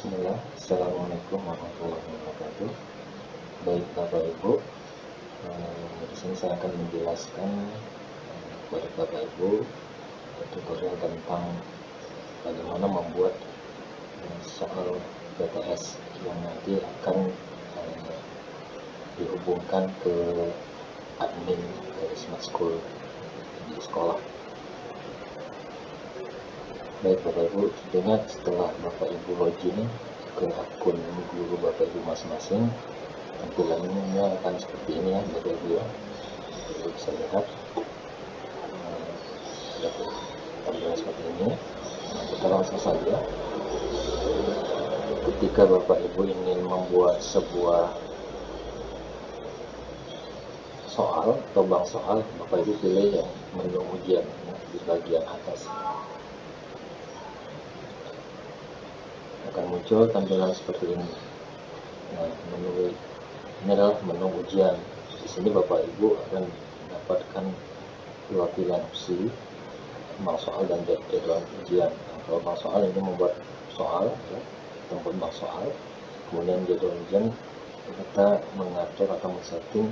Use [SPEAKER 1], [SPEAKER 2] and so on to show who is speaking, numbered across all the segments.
[SPEAKER 1] Bismillah, Assalamualaikum warahmatullahi wabarakatuh. Baik Bapak Ibu, di sini saya akan menjelaskan kepada Bapak Ibu tutorial tentang bagaimana membuat soal PTS yang nanti akan dihubungkan ke admin dari Smart School di sekolah. Baik Bapak Ibu, tentunya setelah Bapak Ibu login ke akun guru Bapak Ibu masing-masing, tampilannya akan seperti ini ya Bapak Ibu ya. Ibu bisa lihat ada tampilan seperti ini. Nah, kita langsung saja. Ketika Bapak Ibu ingin membuat sebuah soal atau bank soal, Bapak Ibu pilih yang menu ujian ya, di bagian atas. Akan muncul tampilan seperti ini. Nah, menu ini adalah menu ujian. Di sini Bapak Ibu akan mendapatkan dua pilihan opsi, bank soal dan jadwal ujian. Nah, kalau bank soal ini membuat soal, ya, tempat bank soal. Kemudian jadwal ujian kita mengatur atau men-setting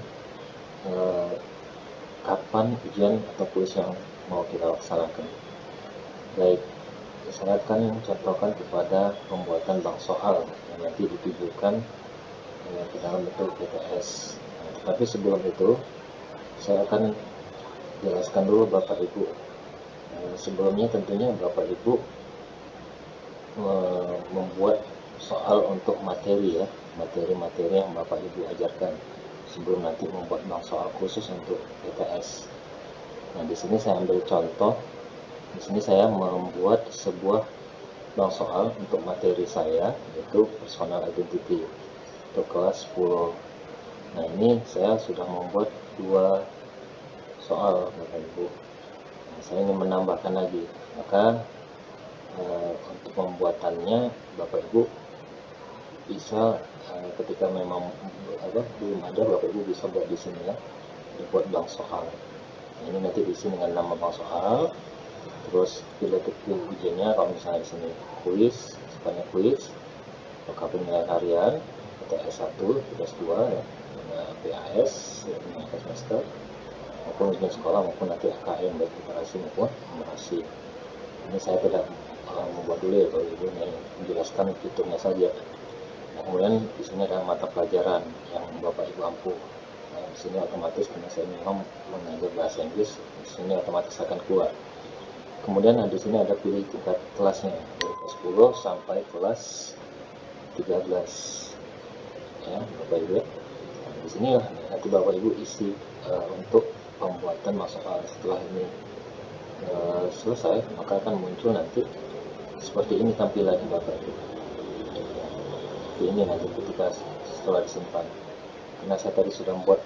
[SPEAKER 1] kapan ujian atau kuis yang mau kita laksanakan. Baik, saya akan contohkan kepada pembuatan bank soal yang nanti ditujukan ke dalam bentuk PTS. Nah, tetapi sebelum itu saya akan jelaskan dulu Bapak Ibu. Sebelumnya tentunya Bapak Ibu membuat soal untuk materi ya, materi-materi yang Bapak Ibu ajarkan sebelum nanti membuat bank soal khusus untuk PTS. Nah, di sini saya ambil contoh. Di sini saya membuat sebuah bank soal untuk materi saya, yaitu personal identity untuk kelas 10. Nah, ini saya sudah membuat dua soal Bapak Ibu. Nah, saya ingin menambahkan lagi, maka untuk pembuatannya Bapak Ibu bisa ketika memang belum ada, Bapak Ibu bisa buat di sini ya, dibuat bank soal. Nah, ini nanti diisi dengan nama bank soal, terus pilih titik ujiannya. Kalau misalnya di sini kuis, sebanyak kuis, maka penilaian harian PTS 1, PTS 2 ya, PAS ya, penilaian semester, maupun ujian sekolah maupun nanti AKM baik literasi maupun numerasi. Ini saya tidak membuat dulu ya Bapak Ibu, menjelaskan fiturnya saja. Nah, kemudian di sini ada mata pelajaran yang Bapak Ibu ampuh. Nah, di sini otomatis karena saya memang mengajar bahasa Inggris, di sini otomatis akan keluar. Kemudian di sini ada pilih tingkat kelasnya dari kelas 10 sampai kelas 13 ya Bapak Ibu. Nah, di sini nanti Bapak Ibu isi untuk pembuatan soal. Setelah ini selesai, maka akan muncul nanti seperti ini tampilannya Bapak Ibu. Ini nanti ketika setelah disimpan, karena saya tadi sudah membuat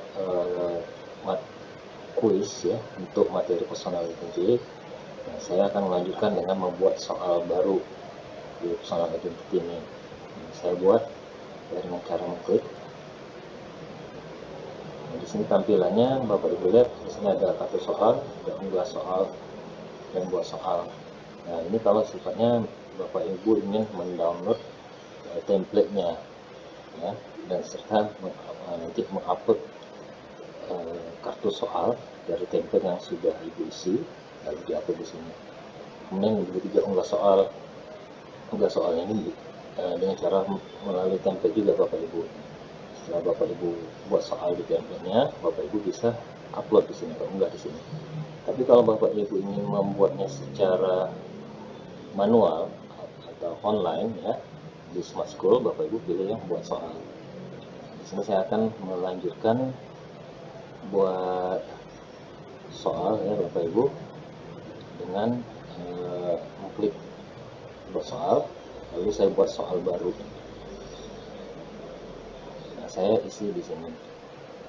[SPEAKER 1] kuis ya untuk materi personal identity. Nah, saya akan melanjutkan dengan membuat soal baru di personal identity ini. Nah, saya buat dengan cara mengklik. Nah, di sini tampilannya Bapak Ibu lihat, di sini ada kartu soal, ada unggah soal, dan buat soal. Nah, ini kalau sifatnya Bapak Ibu ingin mendownload template-nya ya, dan serta nanti mengupload kartu soal dari template yang sudah Ibu isi, lalu diupload di sini. Kemudian begitu juga unggah soal ini dengan cara melalui template juga Bapak Ibu. Setelah Bapak Ibu buat soal di template-nya, Bapak Ibu bisa upload di sini atau unggah di sini. Tapi kalau Bapak Ibu ingin membuatnya secara manual atau online ya, di Smart School, Bapak Ibu pilih yang buat soal. Di sini saya akan melanjutkan buat soal ya Bapak Ibu dengan mengklik buat soal, lalu saya buat soal baru. Nah, saya isi di sini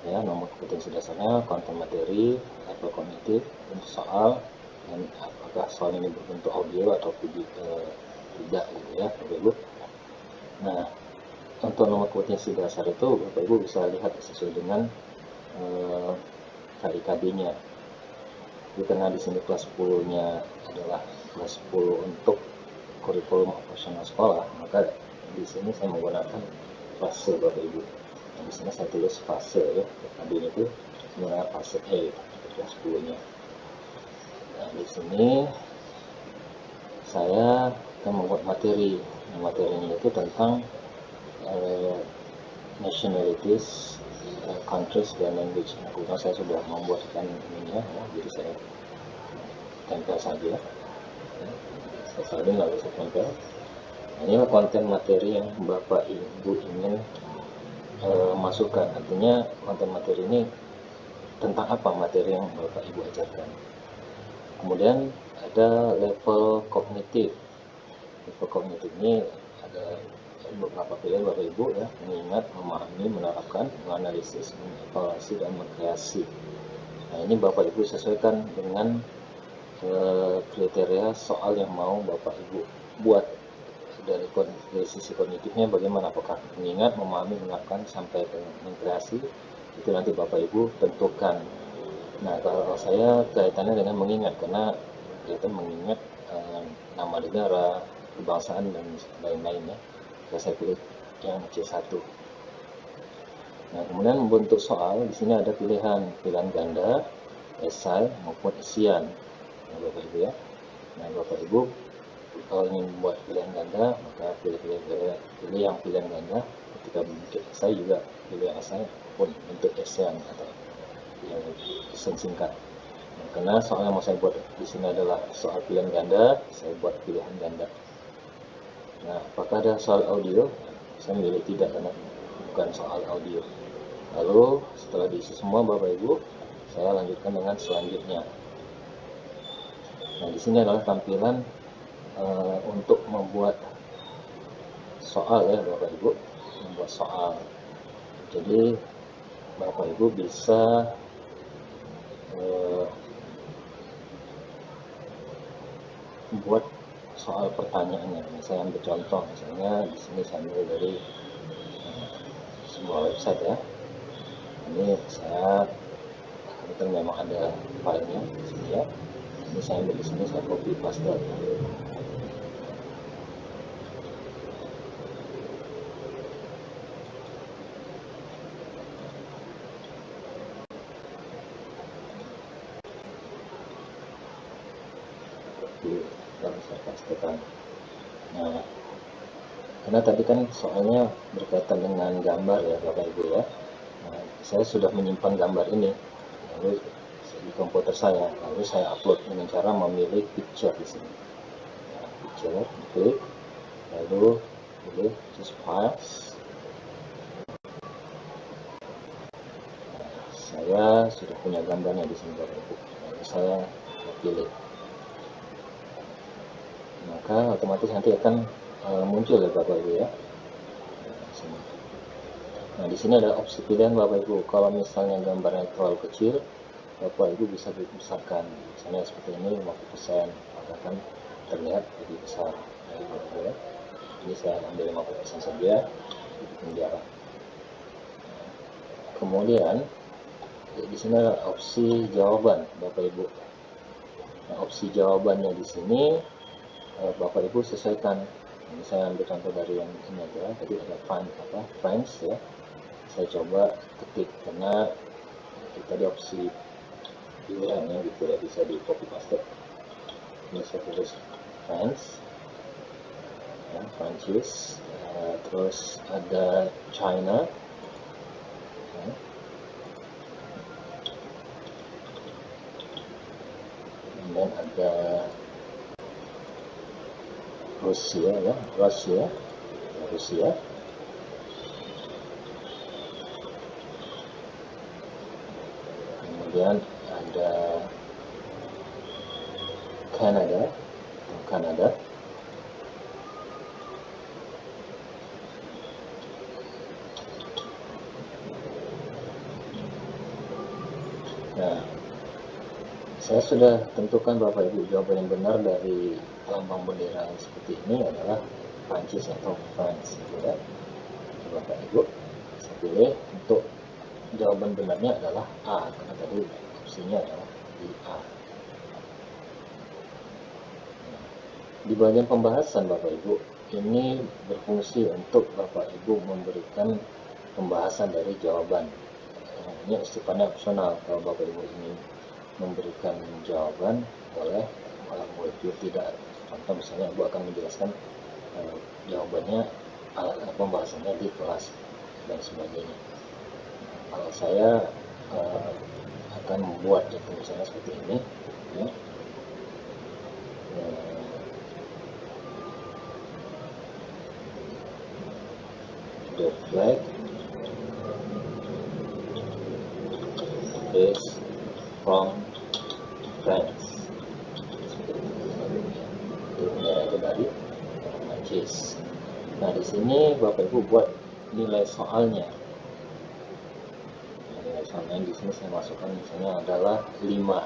[SPEAKER 1] ya, nomor kompetensi dasarnya, konten materi, level kognitif, untuk soal, dan apakah soal ini berbentuk audio atau video tidak gitu ya Bapak Ibu. Nah, untuk nomor kompetensi dasar itu Bapak Ibu bisa lihat sesuai dengan KIKB-nya. Jadi karena di sini kelas 10-nya adalah kelas 10 untuk kurikulum operasional sekolah, maka di sini saya menggunakan fase Bapak Ibu. Nah, di sini saya tulis fase ya, adunya itu sebenarnya fase E kelas 10-nya. Nah, di sini saya akan membuat materi. Nah, materinya itu tentang nationalities, countries, dan language. Nah, kebetulan saya sudah membuatkan ininya ya, jadi saya tempel saja. Saya salin lalu saya tempel. Nah, inilah konten materi yang Bapak Ibu ingin masukkan. Artinya konten materi ini tentang apa materi yang Bapak Ibu ajarkan. Kemudian ada level kognitif. Level kognitif ini ada beberapa pilihan Bapak Ibu ya: mengingat, memahami, menerapkan, menganalisis, mengevaluasi, dan mengkreasi. Nah, ini Bapak Ibu sesuaikan dengan kriteria soal yang mau Bapak Ibu buat. Dari sisi kognitifnya bagaimana, apakah mengingat, memahami, menerapkan, sampai ke mengkreasi, itu nanti Bapak Ibu tentukan. Nah, kalau saya kaitannya dengan mengingat, karena kaitan mengingat nama negara, kebangsaan, dan lain-lain ya. Saya pilih yang C1. Nah, kemudian membentuk soal, di sini ada pilihan ganda, esai, maupun isian. Nah, Bapak Ibu ya. Nah, Bapak Ibu kalau ingin membuat pilihan ganda, maka pilih yang pilihan ganda. Ketika bentuk esai juga pilih esai maupun bentuk esean atau yang esen singkat. Nah, karena soal yang mau saya buat di sini adalah soal pilihan ganda, saya buat pilihan ganda. Nah, apakah ada soal audio? Saya milih tidak karena bukan soal audio. Lalu setelah diisi semua Bapak Ibu, saya lanjutkan dengan selanjutnya. Nah, di sini adalah tampilan untuk membuat soal ya Bapak Ibu, membuat soal. Jadi Bapak Ibu bisa buat soal pertanyaannya. Saya ambil contoh, misalnya di sini saya ambil dari sebuah website ya. Ini saya kebetulan memang ada filenya di sini ya. Ini saya ambil di sini, saya copy paste. Lalu saya pastekan. Nah, karena tadi kan soalnya berkaitan dengan gambar ya Bapak Ibu ya. Nah, saya sudah menyimpan gambar ini lalu di komputer saya, lalu saya upload dengan cara memilih picture di sini. Nah, picture, klik, lalu pilih choose files. Nah, saya sudah punya gambarnya di sini Bapak Ibu. Lalu saya pilih. Maka otomatis nanti akan muncul ya Bapak Ibu ya. Nah, di sini ada opsi pilihan Bapak Ibu. Kalau misalnya gambarnya terlalu kecil, Bapak Ibu bisa dibesarkan. Misalnya seperti ini 50%, maka akan terlihat lebih besar. Nah, Bapak Ibu ya. Ini saya ambil 50% saja, bikin jarak. Kemudian di sini ada opsi jawaban Bapak Ibu. Nah, opsi jawabannya di sini Bapak Ibu sesuaikan. Ini saya ambil contoh dari yang ini aja. Tadi ada finds ya. Saya coba ketik karena tadi opsi pilihannya gitu ya, bisa di copy paste. Ini saya tulis finds ya, Prancis, terus ada China ya. Dan ada Rusia ya, Rusia. Kemudian ada Kanada. Nah, saya sudah tentukan Bapak Ibu, jawaban yang benar dari lambang bendera yang seperti ini adalah Prancis atau France gitu ya. Bapak Ibu saya pilih untuk jawaban benarnya adalah A, karena tadi opsinya adalah di A. Di bagian pembahasan Bapak Ibu, ini berfungsi untuk Bapak Ibu memberikan pembahasan dari jawaban. Ini sifatnya opsional. Kalau Bapak Ibu ingin memberikan jawaban, boleh tidak. Contoh misalnya Ibu akan menjelaskan jawabannya, pembahasannya di kelas dan sebagainya. Kalau saya akan membuat itu misalnya seperti ini ya. The flag is from France. Itu itu dari Prancis. Nah, di sini Bapak Ibu buat nilai soalnya. Nilai soalnya di sini saya masukkan misalnya adalah 5.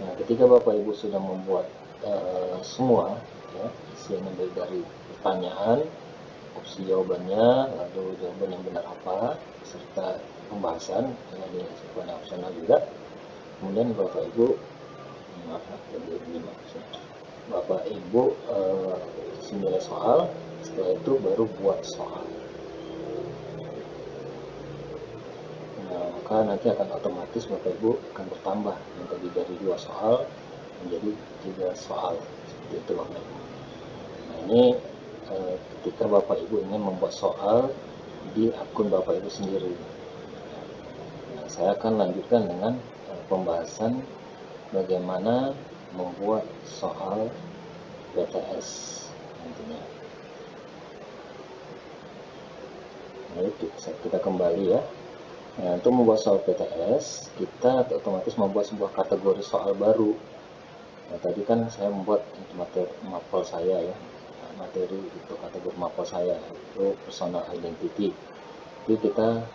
[SPEAKER 1] Nah, ketika Bapak Ibu sudah membuat semua ya, isinya baik dari pertanyaan, opsi jawabannya, lalu jawaban yang benar apa, serta pembahasan, ya, di sifatnya opsional juga. Kemudian Bapak Ibu, Bapak Ibu nilai soal, setelah itu baru buat soal. Nah, maka nanti akan otomatis Bapak Ibu akan bertambah yang tadi dari 2 soal menjadi 3 soal, seperti itu Bapak Ibu. Nah, ini ketika Bapak Ibu ingin membuat soal di akun Bapak Ibu sendiri. Nah, saya akan lanjutkan dengan pembahasan bagaimana membuat soal PTS nantinya. Nah, kita kembali ya. Nah, untuk membuat soal PTS, kita otomatis membuat sebuah kategori soal baru. Nah, tadi kan saya membuat materi mapel saya ya, materi untuk kategori mapel saya itu personal identity. Jadi kita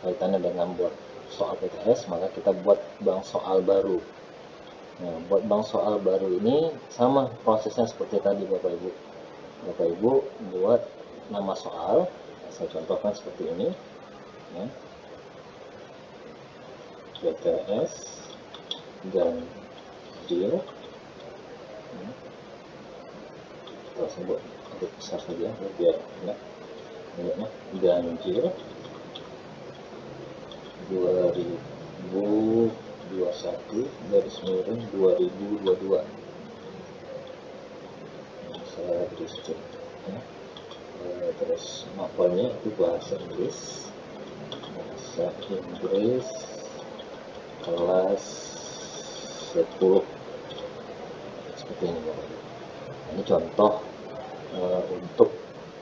[SPEAKER 1] kaitannya dengan buat soal PTS, maka kita buat bank soal baru. Nah, buat bank soal baru ini sama prosesnya seperti tadi Bapak Ibu. Bapak Ibu buat nama soal, saya contohkan seperti ini ya. PTS dan deal, kita sebut agak besar saja biar enak lihatnya. Ganjil 2021 garis miring 2022. Saya beri strip ya. Terus mapelnya itu bahasa Inggris kelas 10 seperti ini Bapak. Ini contoh untuk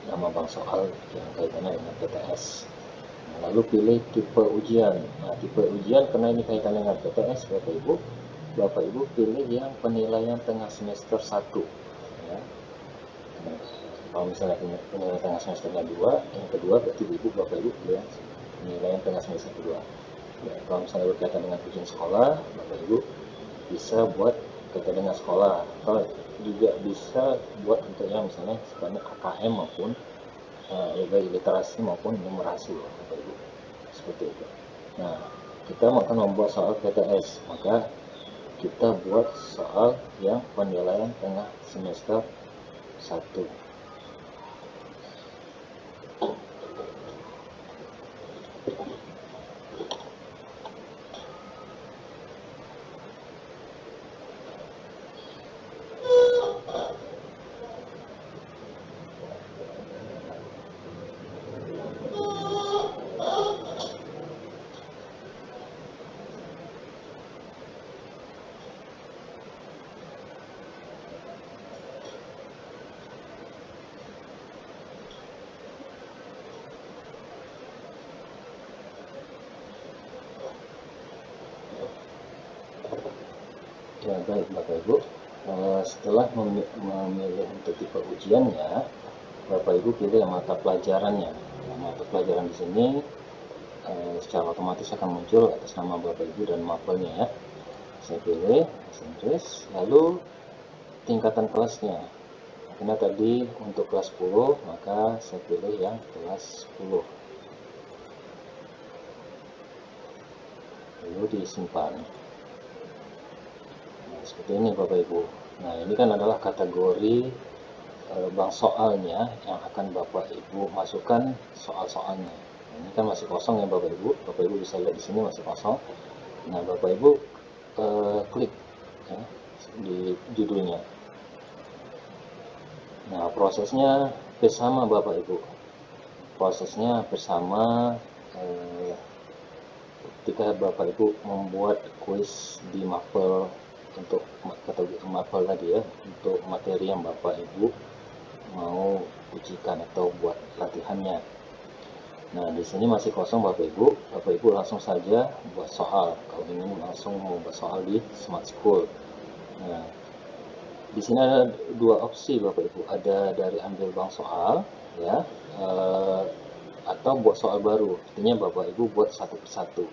[SPEAKER 1] nama bank soal yang kaitannya dengan PTS. Nah, lalu pilih tipe ujian. Nah, tipe ujian karena ini kaitannya dengan PTS Bapak Ibu pilih yang penilaian tengah semester 1 ya. Nah, kalau misalnya penilaian tengah semesternya 2, yang kedua berarti Bapak Ibu pilih penilaian tengah semester kedua. Ya, kalau misalnya berkaitan dengan ujian sekolah, Bapak Ibu bisa buat berkaitan dengan sekolah, atau juga bisa buat untuk yang misalnya sifatnya KKM maupun baik literasi maupun numerasi ya Bapak Ibu, seperti itu. Nah, kita akan membuat soal PTS, maka kita buat soal yang penilaian tengah semester 1. Ya, baik Bapak Ibu, setelah memilih untuk tipe ujiannya, Bapak Ibu pilih mata pelajarannya. Nah, mata pelajaran di sini secara otomatis akan muncul atas nama Bapak Ibu dan mapelnya ya. Saya pilih bahasa Inggris, lalu tingkatan kelasnya. Karena tadi untuk kelas 10, maka saya pilih yang kelas 10. Lalu disimpan. Nah, seperti ini Bapak Ibu. Nah, ini kan adalah kategori bank soalnya yang akan Bapak Ibu masukkan soal-soalnya. Ini kan masih kosong ya Bapak Ibu. Bapak Ibu bisa lihat di sini masih kosong. Nah, Bapak Ibu klik ya, di judulnya. Nah, prosesnya bersama Bapak Ibu. Prosesnya bersama ketika Bapak Ibu membuat kuis di Mapel untuk kategori Mapel tadi ya, untuk materi yang Bapak Ibu mau ujikan atau buat latihannya. Nah, di sini masih kosong Bapak Ibu. Bapak Ibu langsung saja buat soal. Kalau ingin langsung membuat soal di Smart School. Nah, di sini ada dua opsi Bapak Ibu. Ada dari ambil bank soal, ya, atau buat soal baru. Artinya Bapak Ibu buat satu persatu.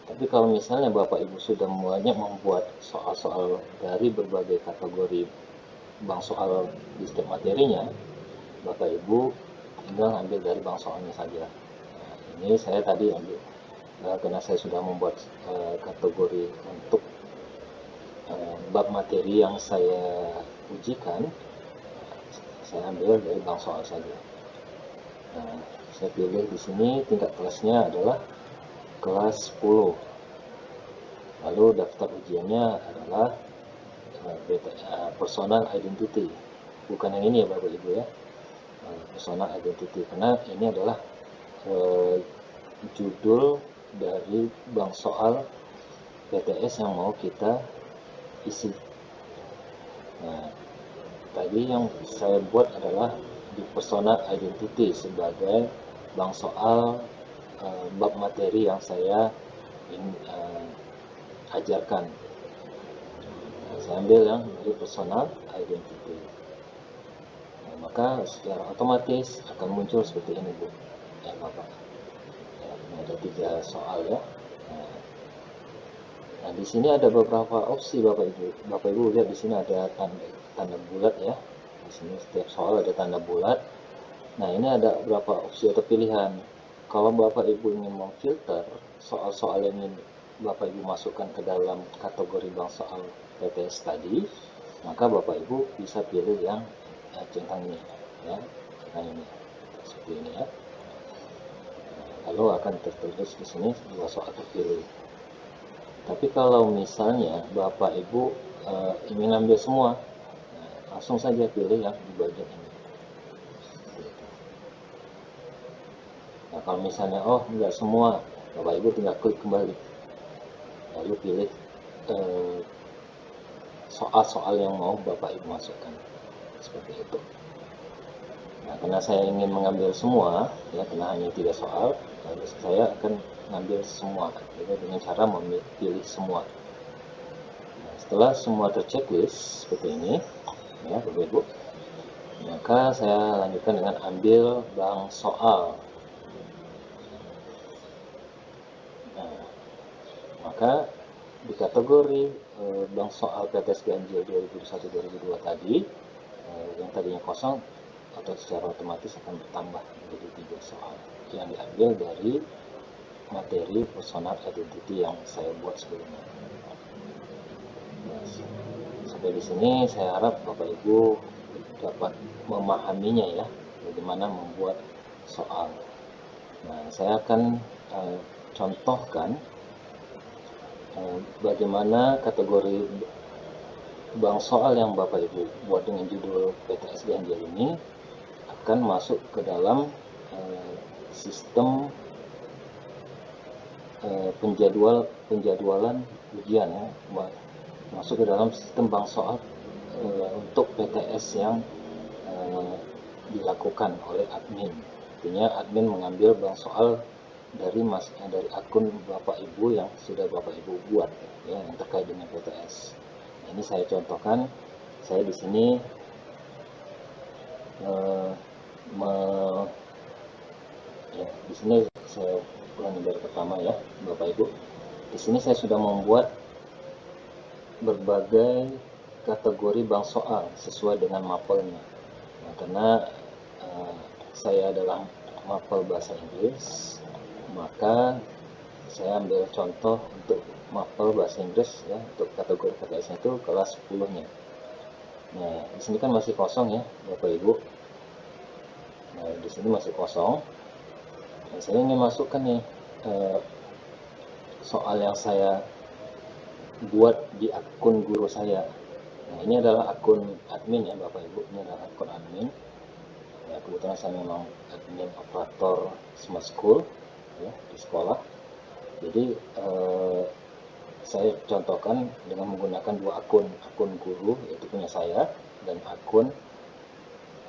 [SPEAKER 1] Tapi kalau misalnya Bapak Ibu sudah banyak membuat soal-soal dari berbagai kategori bank soal di setiap materinya, Bapak Ibu tinggal ambil dari bank soalnya saja. Nah, ini saya tadi ambil karena saya sudah membuat kategori untuk bab materi yang saya ujikan, saya ambil dari bank soal saja. Nah, saya pilih di sini tingkat kelasnya adalah kelas 10. Lalu daftar ujiannya adalah personal identity, bukan yang ini ya Bapak Ibu ya, personal identity, karena ini adalah judul dari bank soal PTS yang mau kita isi. Nah, tadi yang saya buat adalah di personal identity sebagai bank soal bab materi yang saya ajarkan. Nah, saya ambil yang dari personal identity. Nah, maka secara otomatis akan muncul seperti ini Bu, ya Bapak. Ya, ini ada 3 soal ya. Nah, di sini ada beberapa opsi Bapak Ibu. Bapak Ibu lihat di sini ada tanda bulat ya. Di sini setiap soal ada tanda bulat. Nah, ini ada beberapa opsi atau pilihan. Kalau Bapak Ibu ingin memfilter soal-soal yang ingin Bapak Ibu masukkan ke dalam kategori bank soal PTS tadi, maka Bapak Ibu bisa pilih yang centang ini ya, centang ini seperti ini ya. Lalu akan tertulis di sini 2 soal terpilih. Tapi kalau misalnya Bapak Ibu ingin ambil semua, langsung saja pilih yang di bagian ini. Nah, kalau misalnya enggak semua, Bapak Ibu tinggal klik kembali, lalu pilih soal-soal yang mau Bapak Ibu masukkan, seperti itu. Nah, karena saya ingin mengambil semua, ya, karena hanya 3 soal, lalu saya akan mengambil semua, jadi dengan cara memilih semua. Nah, setelah semua terchecklist seperti ini, ya Bapak Ibu, maka saya lanjutkan dengan ambil bank soal. Nah, maka di kategori bank soal PTS Ganjil 2021-2022 tadi, yang tadinya kosong atau secara otomatis akan bertambah menjadi 3 soal yang diambil dari materi personal identity yang saya buat sebelumnya. Nah, sampai di sini saya harap Bapak Ibu dapat memahaminya ya, bagaimana membuat soal. Nah, saya akan contohkan bagaimana kategori bank soal yang Bapak Ibu buat dengan judul PTS Ganjil ini akan masuk ke dalam sistem penjadwalan ujian ya, masuk ke dalam sistem bank soal untuk PTS yang dilakukan oleh admin. Artinya admin mengambil bank soal dari akun Bapak Ibu yang sudah Bapak Ibu buat ya, yang terkait dengan PTS. Nah, ini saya contohkan. Saya di sini di sini saya ulangi dari pertama ya Bapak Ibu. Di sini saya sudah membuat berbagai kategori bank soal sesuai dengan mapelnya. Nah, karena saya adalah mapel bahasa Inggris, maka saya ambil contoh untuk mapel bahasa Inggris ya, untuk kategori PTS itu kelas 10-nya. Nah, di sini kan masih kosong ya, Bapak Ibu. Nah, di sini masih kosong. Nah, saya ingin masukkan nih soal yang saya buat di akun guru saya. Nah, ini adalah akun admin ya, Bapak Ibu. Ini adalah akun admin. Ya, kebetulan saya memang admin operator Smart School ya, di sekolah. Jadi saya contohkan dengan menggunakan dua akun guru, yaitu punya saya dan akun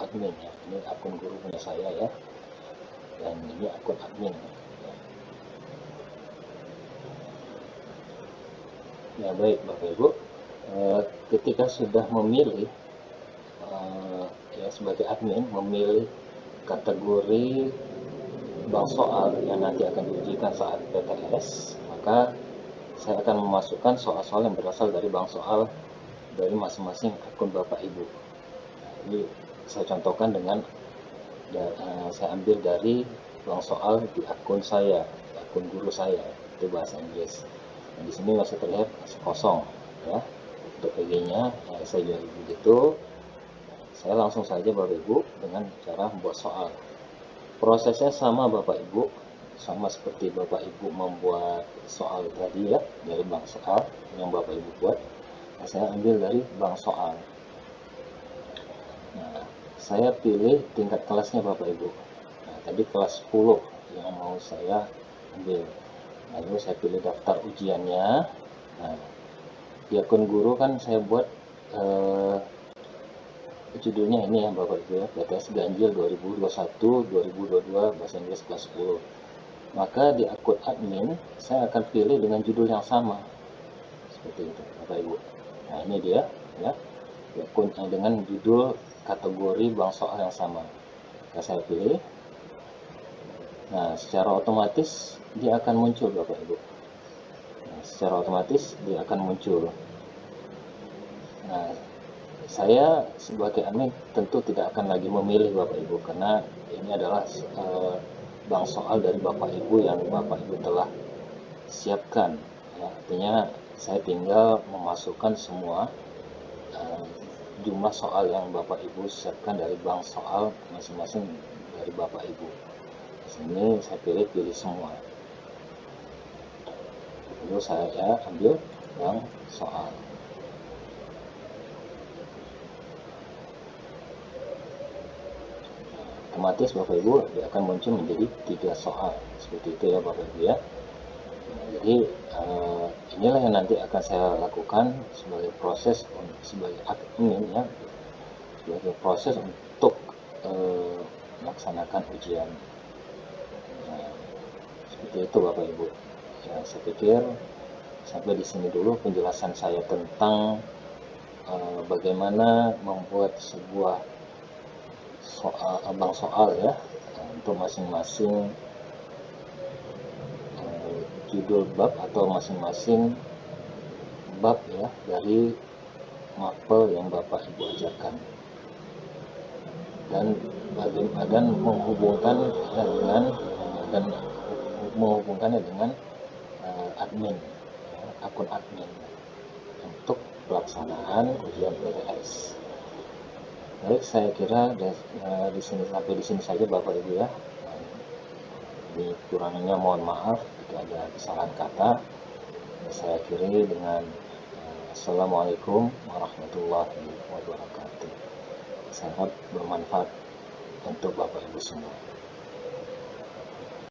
[SPEAKER 1] admin ya. Ini akun guru punya saya ya, dan ini akun admin. Ya baik Bapak Ibu, ketika sudah memilih ya sebagai admin memilih kategori bank soal yang nanti akan diujikan saat PTS, maka saya akan memasukkan soal-soal yang berasal dari bank soal dari masing-masing akun Bapak Ibu. Nah, ini saya contohkan dengan saya ambil dari bank soal di akun saya, akun guru saya, itu bahasa Inggris. Nah, di sini masih terlihat kosong ya. Untuk PG-nya saya jual begitu. Saya langsung saja Bapak Ibu dengan cara membuat soal. Prosesnya sama Bapak Ibu, sama seperti Bapak Ibu membuat soal tadi ya, dari bank soal yang Bapak Ibu buat. Nah, saya ambil dari bank soal. Nah, saya pilih tingkat kelasnya Bapak Ibu. Nah, tadi kelas 10 yang mau saya ambil. Lalu saya pilih daftar ujiannya. Nah, di akun guru kan saya buat judulnya ini ya Bapak Ibu ya, PTS Ganjil 2021-2022 bahasa Inggris kelas 10. Maka di akun admin saya akan pilih dengan judul yang sama seperti itu Bapak Ibu. Nah ini dia ya, di akun dengan judul kategori bank soal yang sama. Nah, saya pilih. Nah secara otomatis dia akan muncul Bapak Ibu. Nah, secara otomatis dia akan muncul. Nah, saya sebagai admin tentu tidak akan lagi memilih Bapak Ibu karena ini adalah bank soal dari Bapak Ibu yang Bapak Ibu telah siapkan ya, artinya saya tinggal memasukkan semua jumlah soal yang Bapak Ibu siapkan dari bank soal masing-masing dari Bapak Ibu. Di sini saya pilih semua, lalu saya ambil bank soal. Otomatis Bapak Ibu dia akan muncul menjadi 3 soal seperti itu ya Bapak Ibu ya. Jadi inilah yang nanti akan saya lakukan sebagai proses sebagai admin ya, sebagai proses untuk melaksanakan ujian. Nah, seperti itu Bapak Ibu. Ya, saya pikir sampai di sini dulu penjelasan saya tentang bagaimana membuat sebuah bank soal ya untuk masing-masing judul bab atau masing-masing bab ya dari mapel yang Bapak Ibu ajarkan, dan menghubungkan dan menghubungkannya dengan admin, akun admin untuk pelaksanaan ujian PTS. Baik, saya kira di sini sampai di sini saja Bapak Ibu ya. Di kurangnya mohon maaf jika ada kesalahan kata. Saya akhiri dengan Assalamualaikum warahmatullahi wabarakatuh. Sangat bermanfaat untuk Bapak Ibu semua.